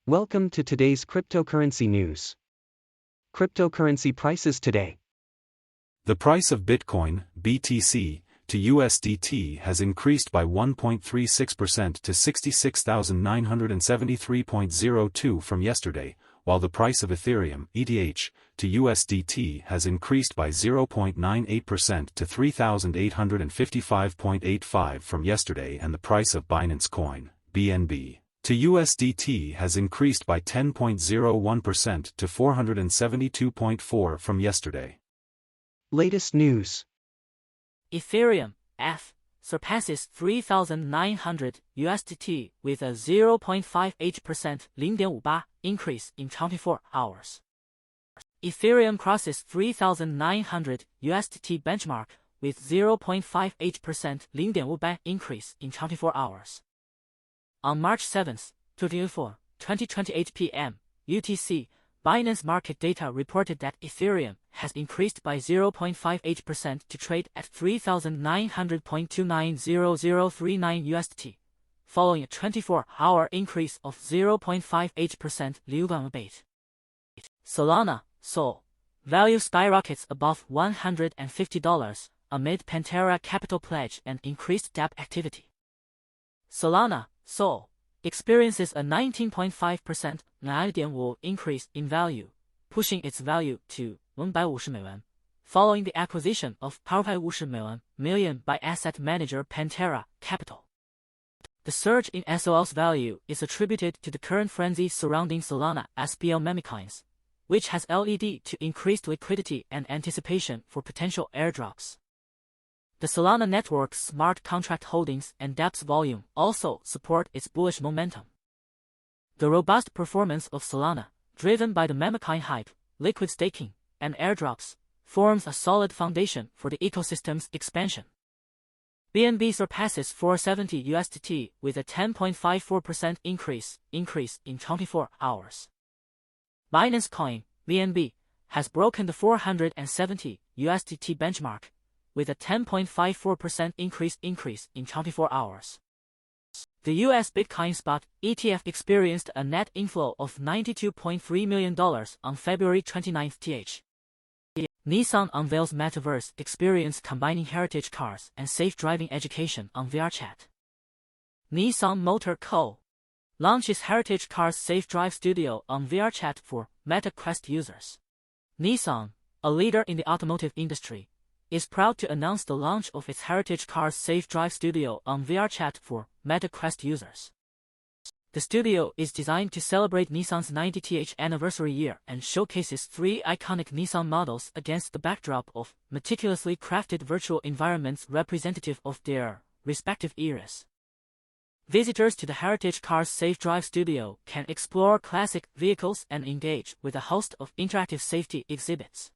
Welcome to today's cryptocurrency news. Cryptocurrency prices today. The price of Bitcoin, BTC, to USDT has increased by 1.36% to 66,973.02 from yesterday, while the price of Ethereum, ETH, to USDT has increased by 0.98% to 3,855.85 from yesterday, and the price of Binance Coin, BNB, to USDT has increased by 10.01% to 472.4 from yesterday. Latest news. Ethereum, F, surpasses 3,900 USDT with a 0.58% 0.58 increase in 24 hours. Ethereum crosses 3,900 USDT benchmark with 0.58% 0.58 increase in 24 hours. On March 7, 2028 p.m. UTC, Binance Market Data reported that Ethereum has increased by 0.58% to trade at 3,900.290039 USDT, following a 24-hour increase of 0.58% 0.58. Solana, SOL, value skyrockets above $150 amid Pantera capital pledge and increased DApp activity. Solana, SOL, experiences a 19.5% 9.5 increase in value, pushing its value to $150 following the acquisition of $50 million by asset manager Pantera Capital. The surge in SOL's value is attributed to the current frenzy surrounding Solana SPL memecoins, which has led to increased liquidity and anticipation for potential airdrops. The Solana network's smart contract holdings and DApp's volume also support its bullish momentum. The robust performance of Solana, driven by the memecoin hype, liquid staking, and airdrops, forms a solid foundation for the ecosystem's expansion. BNB surpasses 470 USDT with a 10.54% increase in 24 hours. Binance Coin, BNB, has broken the 470 USDT benchmark, with a 10.54% increase in 24 hours. The US Bitcoin spot ETF experienced a net inflow of $92.3 million on February 29, th. Nissan Unveils Metaverse experience combining heritage cars and safe driving education on VRChat. Nissan Motor Co. launches heritage cars safe drive studio on VRChat for Meta Quest users. Nissan, a leader in the automotive industry, is proud to announce the launch of its Heritage Cars Safe Drive Studio on VRChat for Meta Quest users. The studio is designed to celebrate Nissan's 90th anniversary year and showcases 3 iconic Nissan models against the backdrop of meticulously crafted virtual environments representative of their respective eras. Visitors to the Heritage Cars Safe Drive Studio can explore classic vehicles and engage with a host of interactive safety exhibits.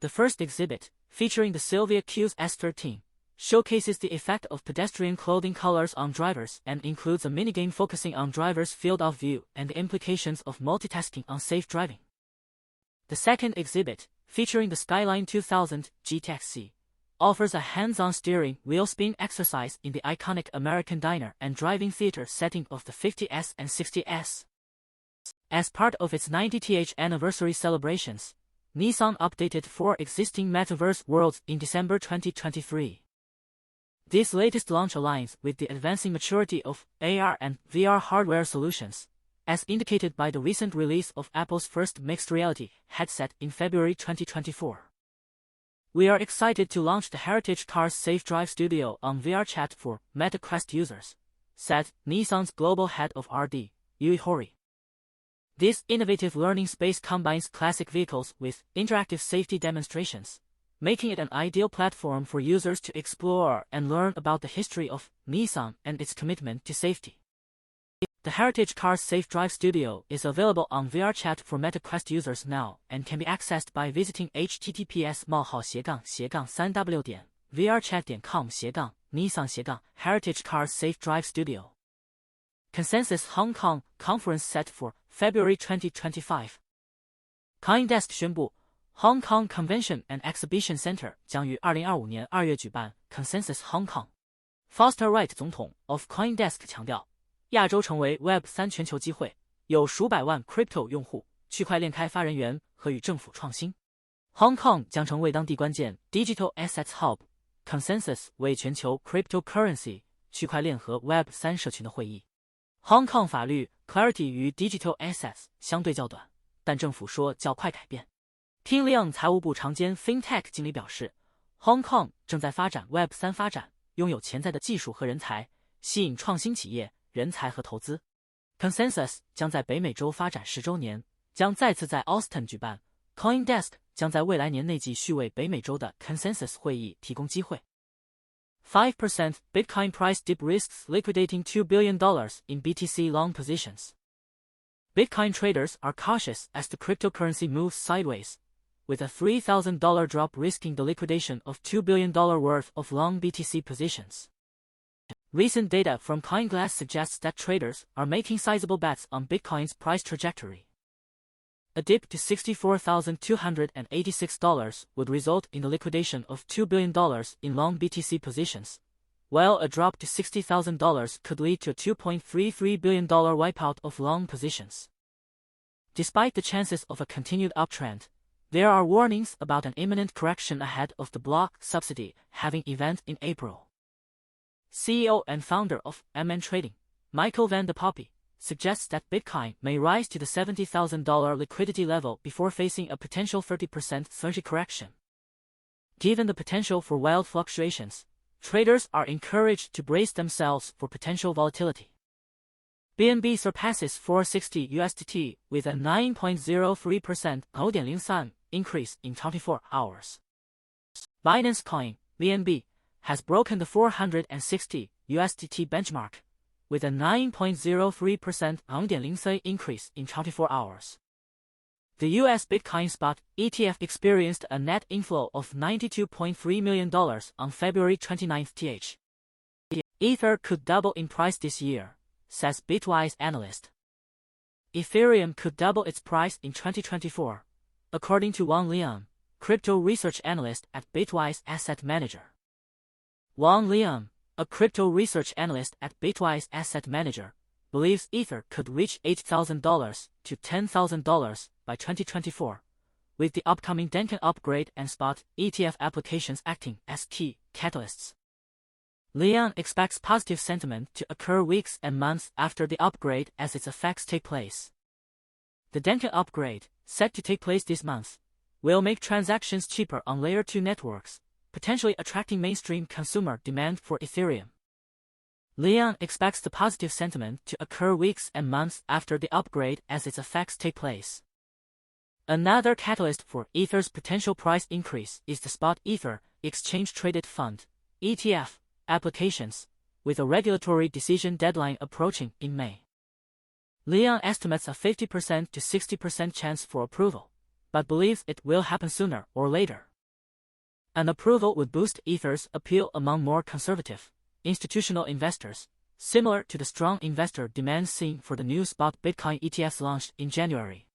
The first exhibit, featuring the Sylvia Q's S13, showcases the effect of pedestrian clothing colors on drivers and includes a minigame focusing on drivers' field of view and the implications of multitasking on safe driving. The second exhibit, featuring the Skyline 2000 GTX-C, offers a hands-on steering wheel spin exercise in the iconic American diner and driving theater setting of the 50S and 60S. As part of its 90th anniversary celebrations, Nissan updated 4 existing Metaverse worlds in December 2023. This latest launch aligns with the advancing maturity of AR and VR hardware solutions, as indicated by the recent release of Apple's first mixed reality headset in February 2024. We are excited to launch the Heritage Cars Safe Drive Studio on VRChat for Meta Quest users, said Nissan's global head of R&D, Yui Horii. This innovative learning space combines classic vehicles with interactive safety demonstrations, making it an ideal platform for users to explore and learn about the history of Nissan and its commitment to safety. The Heritage Cars Safe Drive Studio is available on VRChat for Meta Quest users now and can be accessed by visiting https://3w.vrchat.com/Nissan-Heritage Cars Safe Drive Studio. Consensus Hong Kong Conference set for February 2025. CoinDesk 宣布 Hong Kong Convention and Exhibition Center 将于2025年2月举办 Consensus Hong Kong。Foster Wright 总统 of CoinDesk 强调，亚洲成为 Web3 全球机会，有数百万 crypto 用户、区块链开发人员和与政府创新。Hong Kong 将成为当地关键 Digital Assets Hub Consensus 为全球 cryptocurrency 区块链和 Web3 社群的会议。Hong Kong 法律 Clarity 与 Digital Assets 相对较短，但政府说较快改变。Tim Leung 财务部常兼 FinTech 经理表示 ，Hong Kong 正在发展 Web3 发展，拥有潜在的技术和人才，吸引创新企业、人才和投资。Consensus 将在北美洲发展10周年，将再次在 Austin 举办。CoinDesk 将在未来年内继续为北美洲的 Consensus 会议提供机会。5% Bitcoin price dip risks liquidating $2 billion in BTC long positions. Bitcoin traders are cautious as the cryptocurrency moves sideways, with a $3,000 drop risking the liquidation of $2 billion worth of long BTC positions. Recent data from CoinGlass suggests that traders are making sizable bets on Bitcoin's price trajectory. A dip to $64,286 would result in the liquidation of $2 billion in long BTC positions, while a drop to $60,000 could lead to a $2.33 billion wipeout of long positions. Despite the chances of a continued uptrend, there are warnings about an imminent correction ahead of the block subsidy halving event in April. CEO and founder of MN Trading, Michael Van de Poppy, suggests that Bitcoin may rise to the $70,000 liquidity level before facing a potential 30% surge correction. Given the potential for wild fluctuations, traders are encouraged to brace themselves for potential volatility. BNB surpasses 460 USDT with a 9.03% 9.03 increase in 24 hours. Binance Coin, BNB, has broken the 460 USDT benchmark, with a 9.03% 9.03 increase in 24 hours. The US Bitcoin spot ETF experienced a net inflow of $92.3 million on February 29th. Ether could double in price this year, says Bitwise Analyst. Ethereum could double its price in 2024, according to Wang Liang, crypto research analyst at Bitwise Asset Manager. Wang Liang, a crypto research analyst at Bitwise Asset Manager, believes Ether could reach $8,000 to $10,000 by 2024, with the upcoming Denken upgrade and spot ETF applications acting as key catalysts. Liang expects positive sentiment to occur weeks and months after the upgrade as its effects take place. The Denken upgrade, set to take place this month, will make transactions cheaper on Layer 2 networks, potentially attracting mainstream consumer demand for Ethereum. Liang expects the positive sentiment to occur weeks and months after the upgrade as its effects take place. Another catalyst for Ether's potential price increase is the spot Ether exchange-traded fund (ETF) applications, with a regulatory decision deadline approaching in May. Liang estimates a 50% to 60% chance for approval, but believes it will happen sooner or later. An approval would boost Ether's appeal among more conservative, institutional investors, similar to the strong investor demand seen for the new spot Bitcoin ETFs launched in January.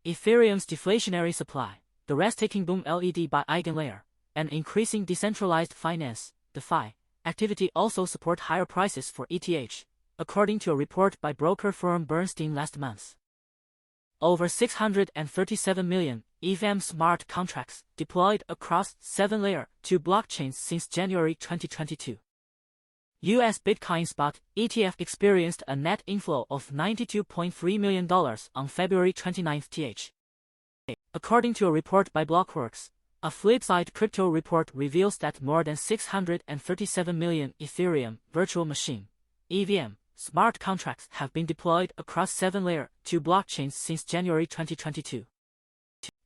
Ethereum's deflationary supply, the risk-taking boom led by EigenLayer, and increasing decentralized finance, DeFi, activity also support higher prices for ETH, according to a report by broker firm Bernstein last month. Over 637 million EVM smart contracts deployed across 7 Layer 2 blockchains since January 2022. US Bitcoin spot ETF experienced a net inflow of $92.3 million on February 29th. According to a report by Blockworks, a Flipside crypto report reveals that more than 637 million Ethereum virtual machine (EVM) smart contracts have been deployed across 7 Layer 2 blockchains since January 2022.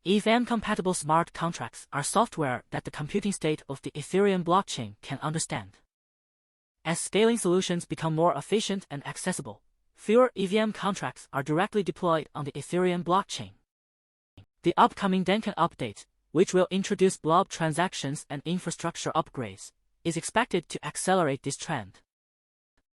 EVM-compatible smart contracts are software that the computing state of the Ethereum blockchain can understand. As scaling solutions become more efficient and accessible, fewer EVM contracts are directly deployed on the Ethereum blockchain. The upcoming Denken update, which will introduce blob transactions and infrastructure upgrades, is expected to accelerate this trend.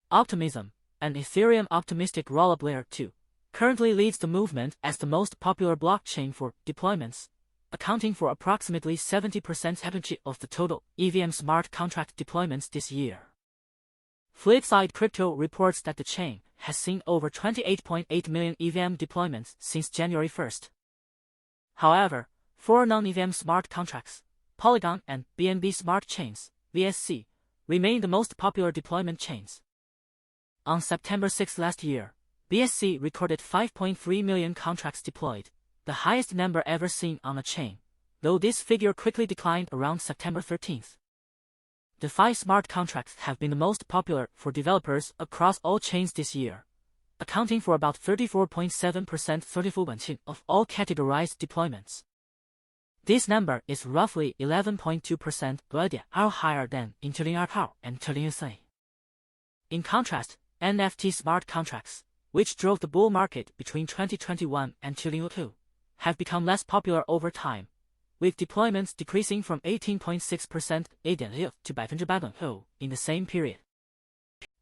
Optimism, an Ethereum optimistic rollup Layer 2, currently leads the movement as the most popular blockchain for deployments, accounting for approximately 70% of the total EVM smart contract deployments this year. Flipside Crypto reports that the chain has seen over 28.8 million EVM deployments since January 1st. However, 4 non-EVM smart contracts, Polygon and BNB Smart Chains, VSC, remain the most popular deployment chains. On September 6 last year, BSC recorded 5.3 million contracts deployed, the highest number ever seen on a chain, though this figure quickly declined around September 13th. DeFi smart contracts have been the most popular for developers across all chains this year, accounting for about 34.7% of all categorized deployments. This number is roughly 11.2% higher than in 2022 and 2023. In contrast, NFT smart contracts, which drove the bull market between 2021 and 2022, have become less popular over time, with deployments decreasing from 18.6% to 8% in the same period.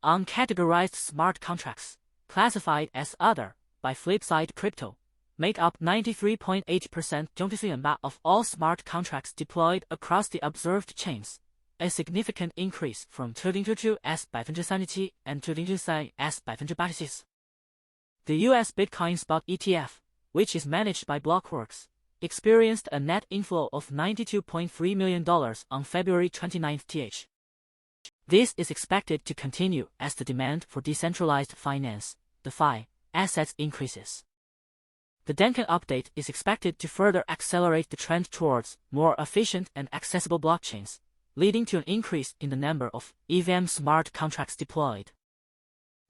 Uncategorized smart contracts, classified as Other by Flipside Crypto, make up 93.8% of all smart contracts deployed across the observed chains, a significant increase from 2022's 37% and 2023's 86%. The US Bitcoin Spot ETF, which is managed by Blockworks, experienced a net inflow of $92.3 million on February 29th. This is expected to continue as the demand for decentralized finance, DeFi, assets increases. The Denken update is expected to further accelerate the trend towards more efficient and accessible blockchains, leading to an increase in the number of EVM smart contracts deployed.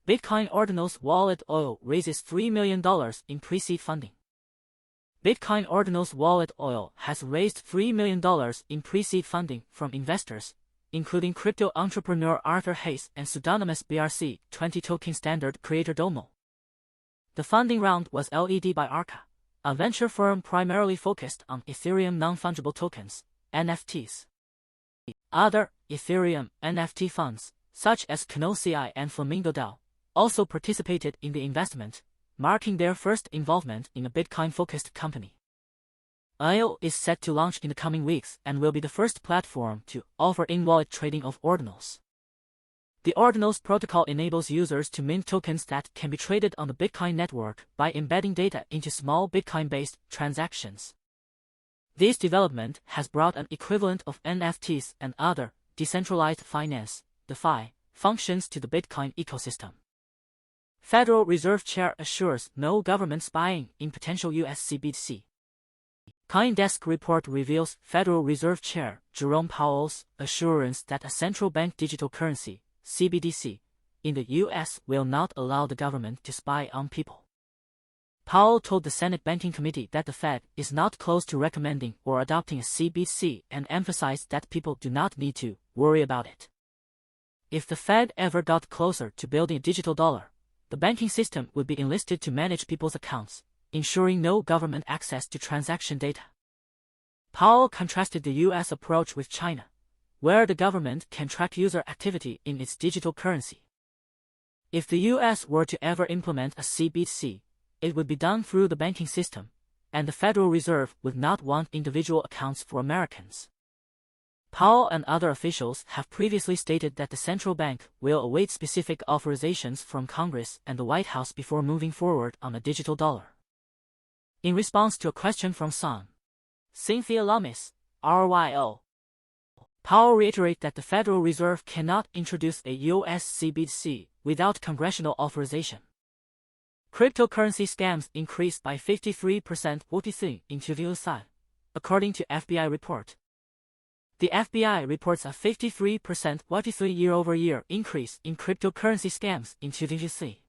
Bitcoin Ordinals Wallet Oil raises $3 million in pre-seed funding. Bitcoin Ordinals Wallet Oil has raised $3 million in pre-seed funding from investors, including crypto entrepreneur Arthur Hayes and pseudonymous VRC20 token standard creator Domo. The funding round was led by Arca, a venture firm primarily focused on Ethereum non-fungible tokens, NFTs. Other Ethereum NFT funds, such as Kano.ci and Flamingo DAO, also participated in the investment, marking their first involvement in a Bitcoin-focused company. IO is set to launch in the coming weeks and will be the first platform to offer in-wallet trading of Ordinals. The Ordinals protocol enables users to mint tokens that can be traded on the Bitcoin network by embedding data into small Bitcoin-based transactions. This development has brought an equivalent of NFTs and other decentralized finance, DeFi, functions to the Bitcoin ecosystem. Federal Reserve Chair assures no government spying in potential US CBDC. CoinDesk report reveals Federal Reserve Chair Jerome Powell's assurance that a central bank digital currency, CBDC, in the US will not allow the government to spy on people. Powell told the Senate Banking Committee that the Fed is not close to recommending or adopting a CBDC and emphasized that people do not need to worry about it. If the Fed ever got closer to building a digital dollar, the banking system would be enlisted to manage people's accounts, ensuring no government access to transaction data. Powell contrasted the U.S. approach with China, where the government can track user activity in its digital currency. If the U.S. were to ever implement a CBDC, it would be done through the banking system, and the Federal Reserve would not want individual accounts for Americans. Powell and other officials have previously stated that the central bank will await specific authorizations from Congress and the White House before moving forward on a digital dollar. In response to a question from Sun Cynthia Lummis, RYO, Powell reiterated that the Federal Reserve cannot introduce a US CBDC without congressional authorization. Cryptocurrency scams increased by 53% in 2023, according to FBI report. The FBI reports a 53% year-over-year increase in cryptocurrency scams in 2023.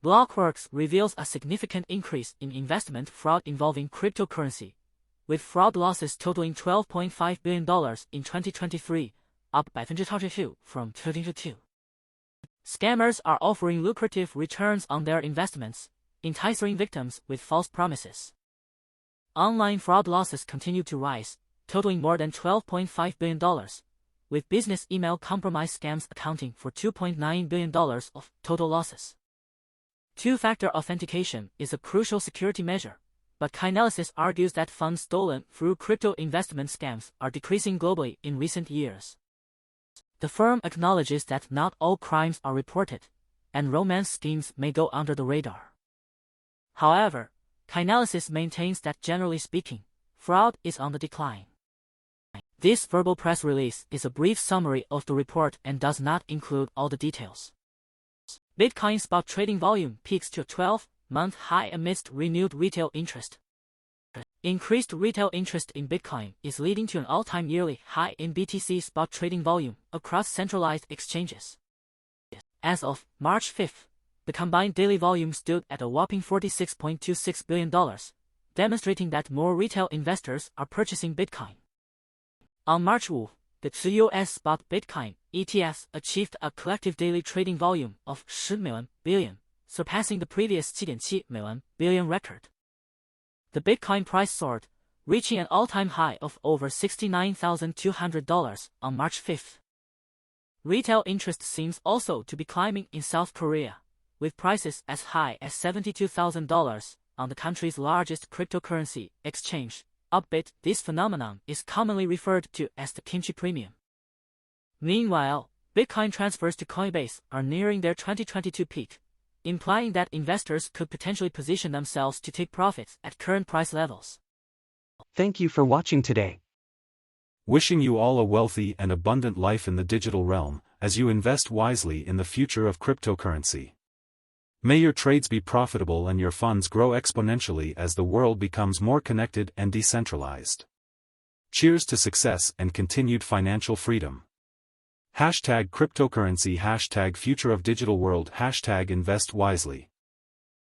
Blockworks reveals a significant increase in investment fraud involving cryptocurrency, with fraud losses totaling $12.5 billion in 2023, up by 22% from 2022. Scammers are offering lucrative returns on their investments, enticing victims with false promises. Online fraud losses continue to rise, totaling more than $12.5 billion, with business email compromise scams accounting for $2.9 billion of total losses. Two-factor authentication is a crucial security measure, but Chainalysis argues that funds stolen through crypto investment scams are decreasing globally in recent years. The firm acknowledges that not all crimes are reported, and romance schemes may go under the radar. However, Analyst maintains that generally speaking, fraud is on the decline. This verbal press release is a brief summary of the report and does not include all the details. Bitcoin spot trading volume peaks to a 12-month high amidst renewed retail interest. Increased retail interest in Bitcoin is leading to an all-time yearly high in BTC spot trading volume across centralized exchanges. As of March 5th, the combined daily volume stood at a whopping $46.26 billion, demonstrating that more retail investors are purchasing Bitcoin. On March 5th, the two US spot Bitcoin ETFs achieved a collective daily trading volume of 10 billion, surpassing the previous 7.7 billion record. The Bitcoin price soared, reaching an all-time high of over $69,200 on March 5th. Retail interest seems also to be climbing in South Korea, with prices as high as $72,000 on the country's largest cryptocurrency exchange, Upbit. This phenomenon is commonly referred to as the kimchi premium. Meanwhile, Bitcoin transfers to Coinbase are nearing their 2022 peak, implying that investors could potentially position themselves to take profits at current price levels. Thank you for watching today. Wishing you all a wealthy and abundant life in the digital realm, as you invest wisely in the future of cryptocurrency. May your trades be profitable and your funds grow exponentially as the world becomes more connected and decentralized. Cheers to success and continued financial freedom. #cryptocurrency #future of digital world #invest wisely.